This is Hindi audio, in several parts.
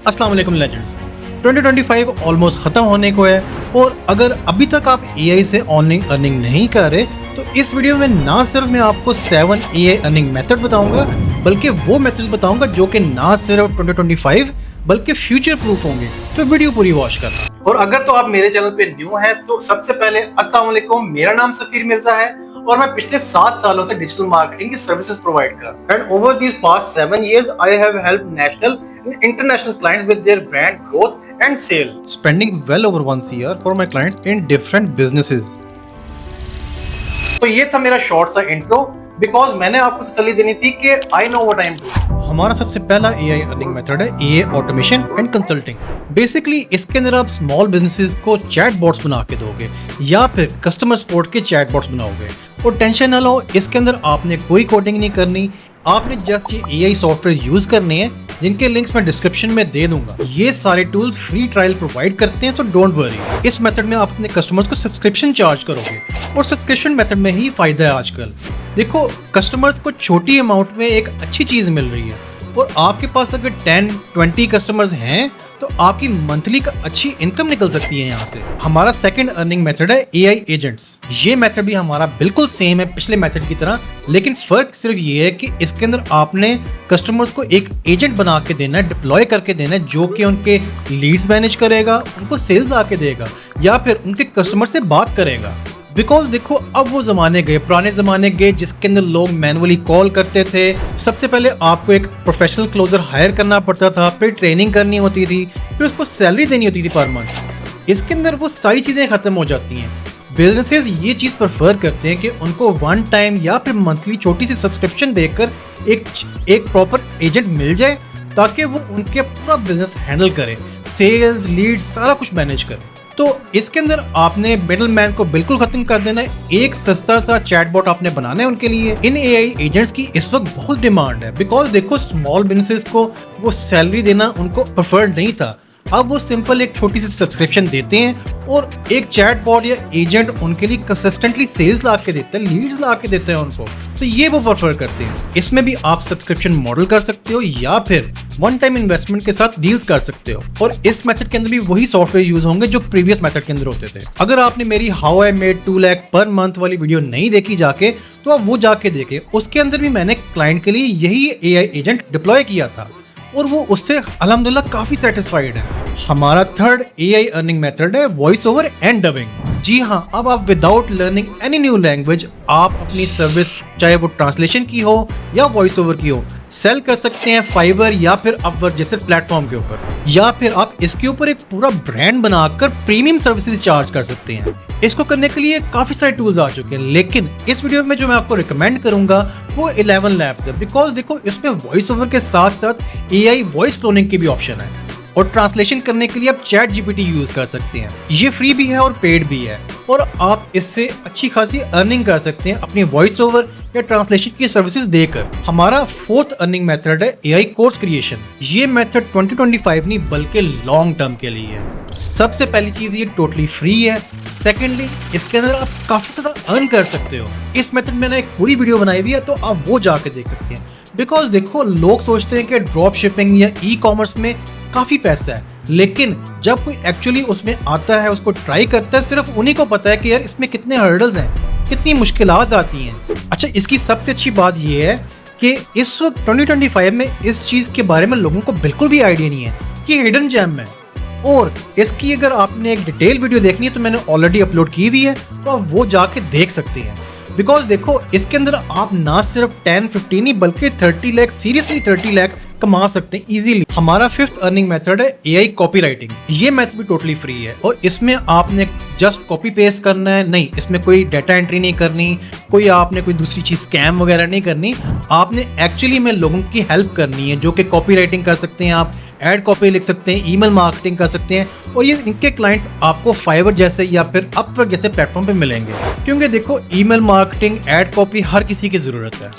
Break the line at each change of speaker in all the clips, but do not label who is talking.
अस्सलाम वालेकुम लेजेंड्स। 2025 ऑलमोस्ट ख़त्म होने को है और अगर अभी तक आप एआई से ऑनलाइन अर्निंग नहीं कर रहे तो इस वीडियो में ना सिर्फ मैं आपको 7 एआई अर्निंग मेथड बताऊंगा बल्कि वो मेथड बताऊंगा जो कि ना सिर्फ 2025 बल्कि फ्यूचर प्रूफ होंगे। तो वीडियो पूरी वॉच करना। और अगर तो आप मेरे चैनल पे न्यू हैं तो सबसे पहले अस्सलाम वालेकुम, मेरा नाम सफीर मिर्जा है और मैं पिछले 7 सालों से डिजिटल मार्केटिंग की सर्विसेज प्रोवाइड कर रहा हूं। And over these past 7 years I have helped national and international clients with their brand growth and sale, spending well over 1 year for my clients in different businesses. तो ये था मेरा शॉर्ट सा इंट्रो बिकॉज मैंने आपको तसल्ली देनी थी कि I know what I am doing. हमारा सबसे पहला एआई अर्निंग मेथड है AI automation and consulting. Basically इसके अंदर आप स्मॉल बिजनेसेस को चैट बॉट्स बना के दोगे या फिर कस्टमर सपोर्ट के चैट बॉट्स बनाओगे और टेंशन ना लो, इसके अंदर आपने कोई कोडिंग नहीं करनी, आपने जस्ट ये एआई सॉफ्टवेयर यूज करने हैं जिनके लिंक्स मैं डिस्क्रिप्शन में दे दूंगा। ये सारे टूल्स फ्री ट्रायल प्रोवाइड करते हैं, सो डोंट वरी। इस मेथड में आप अपने कस्टमर्स को सब्सक्रिप्शन चार्ज करोगे और सब्सक्रिप्शन मेथड में ही फायदा है आजकल। देखो, कस्टमर्स को छोटी अमाउंट में एक अच्छी चीज मिल रही है और आपके पास अगर 10-20 कस्टमर्स हैं तो आपकी मंथली का अच्छी इनकम निकल सकती है यहाँ से। हमारा सेकंड अर्निंग मेथड है एआई एजेंट्स। ये मेथड भी हमारा बिल्कुल सेम है पिछले मेथड की तरह, लेकिन फर्क सिर्फ ये है कि इसके अंदर आपने कस्टमर्स को एक एजेंट बना के देना है, डिप्लॉय करके देना है, जो कि उनके लीड्स मैनेज करेगा, उनको सेल्स आके देगा या फिर उनके कस्टमर से बात करेगा। बिकॉज देखो, अब वो जमाने गए, पुराने जमाने गए जिसके अंदर लोग मैनुअली कॉल करते थे। सबसे पहले आपको एक प्रोफेशनल क्लोजर हायर करना पड़ता था, फिर ट्रेनिंग करनी होती थी, फिर उसको सैलरी देनी होती थी पर मंथ। इसके अंदर वो सारी चीजें खत्म हो जाती हैं। बिजनेसेस ये चीज प्रेफर करते हैं कि उनको वन टाइम या फिर मंथली छोटी सी सब्सक्रिप्शन देकर एक प्रॉपर एजेंट मिल जाए ताकि वो उनके पूरा बिजनेस हैंडल करे, सेल्स, लीड, सारा कुछ मैनेज करे। तो इसके अंदर आपने मिडल मैन को बिल्कुल खत्म कर देना है, एक सस्ता सा चैटबॉट आपने बनाना है उनके लिए। इन एआई एजेंट्स की इस वक्त बहुत डिमांड है बिकॉज देखो, स्मॉल बिजनेसेस को वो सैलरी देना उनको प्रेफर्ड नहीं था। अब वो सिंपल एक छोटी सी सब्सक्रिप्शन देते हैं और एक चैटबॉट या एजेंट उनके लिए कंसिस्टेंटली सेल्स ला के देता है, लीड्स ला के देते हैं उनको, तो ये वो प्रेफर करते हैं। इसमें भी आप सब्सक्रिप्शन मॉडल कर सकते हो या फिर वन टाइम इन्वेस्टमेंट के साथ डील्स कर सकते हो और इस मेथड के अंदर भी वही सॉफ्टवेयर यूज होंगे जो प्रीवियस मेथड के अंदर होते थे। अगर आपने मेरी how I made 2 lakh per month वाली वीडियो नहीं देखी जाके, तो आप वो जाके देखें। उसके अंदर भी मैंने क्लाइंट के लिए यही एआई एजेंट डिप्लॉय किया था और वो उससे अल्हम्दुलिल्लाह काफी सेटिस्फाइड है। हमारा थर्ड एआई अर्निंग मेथड है वॉइस ओवर एंड डबिंग। जी हाँ, अब आप without learning any new language आप अपनी सर्विस, चाहे वो ट्रांसलेशन की हो या वॉइस ओवर की हो, सेल कर सकते हैं फाइवर या फिर अपवर्क जैसे प्लेटफॉर्म के ऊपर, या फिर आप इसके ऊपर एक पूरा ब्रांड बनाकर प्रीमियम सर्विसेज चार्ज कर सकते हैं। इसको करने के लिए काफी सारे टूल्स आ चुके हैं, लेकिन इस वीडियो में जो मैं आपको रिकमेंड करूंगा वो 11 लैब्स है। बिकॉज देखो, इसमें वॉइस ओवर के साथ साथ एआई वॉइस क्लोनिंग की भी ऑप्शन है और ट्रांसलेशन करने के लिए आप चैट जीपीटी यूज कर सकते हैं। ये फ्री भी है और पेड भी है और आप इससे अच्छी खासी अर्निंग कर सकते हैं अपनी वॉइस ओवर या ट्रांसलेशन की सर्विसेज देकर। हमारा फोर्थ अर्निंग मेथड है एआई कोर्स क्रिएशन। ये मेथड 2025 नहीं बल्कि लॉन्ग टर्म के लिए है। सबसे पहली चीज, ये टोटली फ्री है। सेकेंडली, इसके अंदर आप काफी ज्यादा अर्न कर सकते हो। इस मेथड में मैंने एक पूरी वीडियो बनाई हुई है, तो आप वो जाके देख सकते हैं। बिकॉज देखो, लोग सोचते हैं कि ड्रॉप शिपिंग या ई कॉमर्स में काफी पैसा है, लेकिन जब कोई एक्चुअली उसमें आता है, उसको ट्राई करता है, सिर्फ उन्हीं को पता है कि यार इसमें कितने हर्डल्स हैं, कितनी मुश्किलात आती हैं। अच्छा, इसकी सबसे अच्छी बात यह है कि इस वक्त 2025 में इस चीज के बारे में लोगों को बिल्कुल भी आइडिया नहीं है कि हिडन जेम है। और इसकी अगर आपने एक डिटेल वीडियो देखनी है तो मैंने ऑलरेडी अपलोड की हुई है, तो आप वो जाके देख सकते हैं। बिकॉज देखो, इसके अंदर आप ना सिर्फ 10-15 नहीं बल्कि 30 लाख, सीरियसली 30 लाख कमा सकते हैं इजीली। हमारा फिफ्थ अर्निंग मेथड है एआई कॉपीराइटिंग। ये मेथड भी टोटली फ्री है और इसमें आपने जस्ट कॉपी पेस्ट करना है, नहीं इसमें कोई डाटा एंट्री नहीं करनी, कोई आपने कोई दूसरी चीज स्कैम वगैरह नहीं करनी। आपने एक्चुअली में लोगों की हेल्प करनी है, जो कि कॉपी राइटिंग कर सकते हैं, आप एड कॉपी लिख सकते हैं, ईमेल मार्केटिंग कर सकते हैं और ये इनके क्लाइंट्स आपको फाइवर जैसे या फिर अपवर्क जैसे प्लेटफॉर्म पे मिलेंगे। क्योंकि देखो, ईमेल मार्केटिंग, एड कॉपी हर किसी की जरूरत है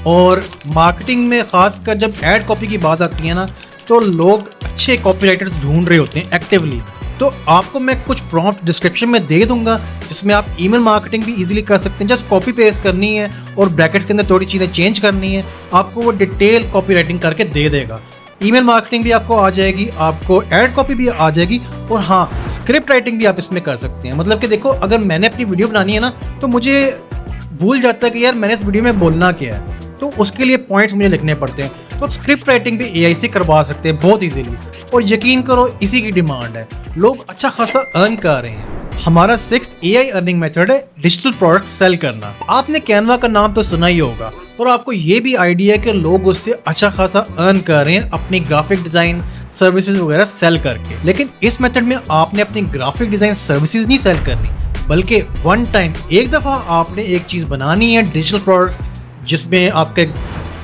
और मार्केटिंग में खासकर जब एड कॉपी की बात आती है ना, तो लोग अच्छे कॉपीराइटर्स ढूंढ रहे होते हैं एक्टिवली। तो आपको मैं कुछ प्रॉम्प्ट डिस्क्रिप्शन में दे दूंगा जिसमें आप ईमेल मार्केटिंग भी इजीली कर सकते हैं। जस्ट कॉपी पेस्ट करनी है और ब्रैकेट्स के अंदर थोड़ी चीज़ें चेंज करनी है, आपको वो डिटेल कॉपी राइटिंग करके दे देगा। ईमेल मार्केटिंग भी आपको आ जाएगी, आपको एड कॉपी भी आ जाएगी, और हाँ, स्क्रिप्ट राइटिंग भी आप इसमें कर सकते हैं। मतलब कि देखो, अगर मैंने अपनी वीडियो बनानी है ना, तो मुझे भूल जाता है कि यार मैंने इस वीडियो में बोलना क्या है, तो उसके लिए पॉइंट्स मुझे लिखने पड़ते हैं। तो आप स्क्रिप्ट राइटिंग भी एआई से करवा सकते हैं बहुत इजीली, और यकीन करो इसी की डिमांड है, लोग अच्छा खासा अर्न कर रहे हैं। हमारा 6th एआई अर्निंग मेथड है डिजिटल प्रोडक्ट सेल करना। आपने कैनवा का नाम तो सुना ही होगा, और आपको ये भी आइडिया है कि लोग उससे अच्छा खासा अर्न कर रहे हैं अपनी ग्राफिक डिजाइन सर्विसेज वगैरह सेल करके। लेकिन इस मेथड में आपने अपनी ग्राफिक डिजाइन सर्विसेज नहीं सेल करनी, बल्कि वन टाइम एक दफ़ा आपने एक चीज़ बनानी है डिजिटल प्रोडक्ट्स, जिसमें आपके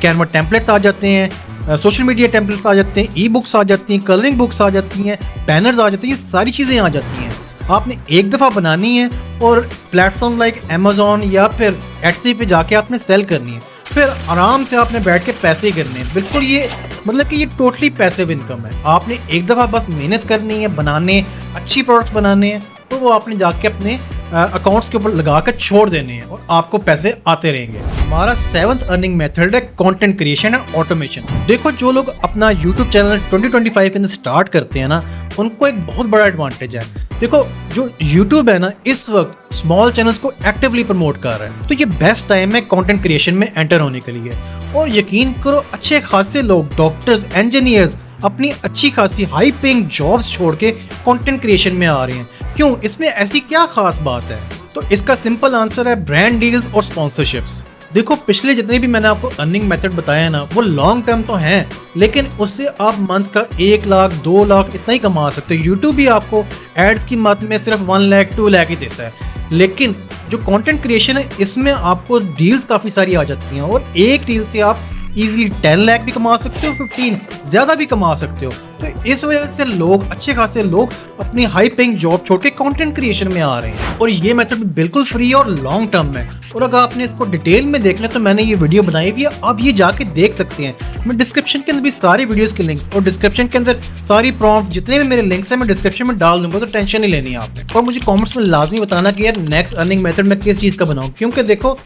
कैनवा टेम्पलेट्स आ जाते हैं, सोशल मीडिया टेम्पलेट्स आ जाते हैं, ई बुक्स आ जाती हैं, कलरिंग बुक्स आ जाती हैं, बैनर्स आ जाती हैं, ये सारी चीज़ें आ जाती हैं। आपने एक दफ़ा बनानी है और प्लेटफॉर्म लाइक अमेज़ॉन या फिर एटसी पे जाके आपने सेल करनी है, फिर आराम से आपने बैठ के पैसे करने हैं। बिल्कुल ये मतलब कि ये टोटली पैसिव इनकम है। आपने एक दफ़ा बस मेहनत करनी है, बनाने अच्छी प्रोडक्ट्स बनाने हैं, तो वो आपने जाके अपने अकाउंट्स के ऊपर लगा कर छोड़ देने हैं और आपको पैसे आते रहेंगे। हमारा 7th अर्निंग मेथड है कंटेंट क्रिएशन एंड ऑटोमेशन। देखो, जो लोग अपना यूट्यूब चैनल 2025 के अंदर स्टार्ट करते हैं ना, उनको एक बहुत बड़ा एडवांटेज है। देखो, जो यूट्यूब है ना, इस वक्त स्मॉल चैनल्स को एक्टिवली प्रमोट कर रहा है, तो ये बेस्ट टाइम है कंटेंट क्रिएशन में एंटर होने के लिए। और यकीन करो, अच्छे खासे लोग, डॉक्टर्स, इंजीनियर्स, अपनी अच्छी खासी हाई पेइंग जॉब्स छोड़ के कंटेंट क्रिएशन में आ रहे हैं। क्यों? इसमें ऐसी क्या खास बात है? तो इसका सिंपल आंसर है ब्रांड डील्स और स्पॉन्सरशिप्स। देखो, पिछले जितने भी मैंने आपको अर्निंग मेथड बताया ना, वो लॉन्ग टर्म तो हैं, लेकिन उससे आप मंथ का 1 लाख 2 लाख इतना ही कमा सकते हो। यूट्यूब भी आपको एड्स की मद में सिर्फ 1 लाख 2 लाख ही देता है, लेकिन जो कंटेंट क्रिएशन है, इसमें आपको डील्स काफ़ी सारी आ जाती हैं, और एक डील से आप इजीली 10 लाख भी कमा सकते हो, 15 ज़्यादा भी कमा सकते हो। तो इस वजह से लोग, अच्छे खासे लोग, अपनी हाई पेइंग जॉब छोड़ के कंटेंट क्रिएशन में आ रहे हैं। और ये मेथड बिल्कुल फ्री और लॉन्ग टर्म है, और अगर आपने इसको डिटेल में देखना है तो मैंने ये वीडियो बनाई हुई है, आप ये जाके देख सकते हैं। मैं डिस्क्रिप्शन के अंदर भी सारी वीडियोस के लिंक्स और डिस्क्रिप्शन के अंदर सारी प्रॉम्प्ट, जितने भी मेरे लिंक्स हैं, मैं डिस्क्रिप्शन में डाल दूंगा, तो टेंशन नहीं लेनी है आपने। और मुझे कॉमेंट्स में लाजमी बताना कि यार नेक्स्ट अर्निंग मेथड मैं किस चीज़ का बनाऊँ, क्योंकि देखो,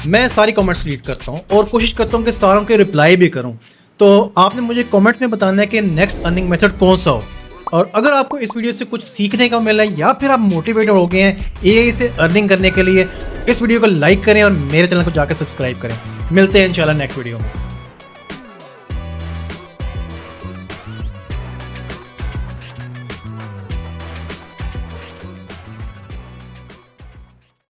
मैं सारी कमेंट्स रीड करता हूँ और कोशिश करता हूँ कि सारों के रिप्लाई भी करूँ। तो आपने मुझे कमेंट में बताना है कि नेक्स्ट अर्निंग मेथड कौन सा हो। और अगर आपको इस वीडियो से कुछ सीखने का मिला है, या फिर आप मोटिवेटेड हो गए हैं एआई से अर्निंग करने के लिए, इस वीडियो को लाइक करें और मेरे चैनल को जाकर सब्सक्राइब करें। मिलते हैं इंशाल्लाह नेक्स्ट वीडियो में।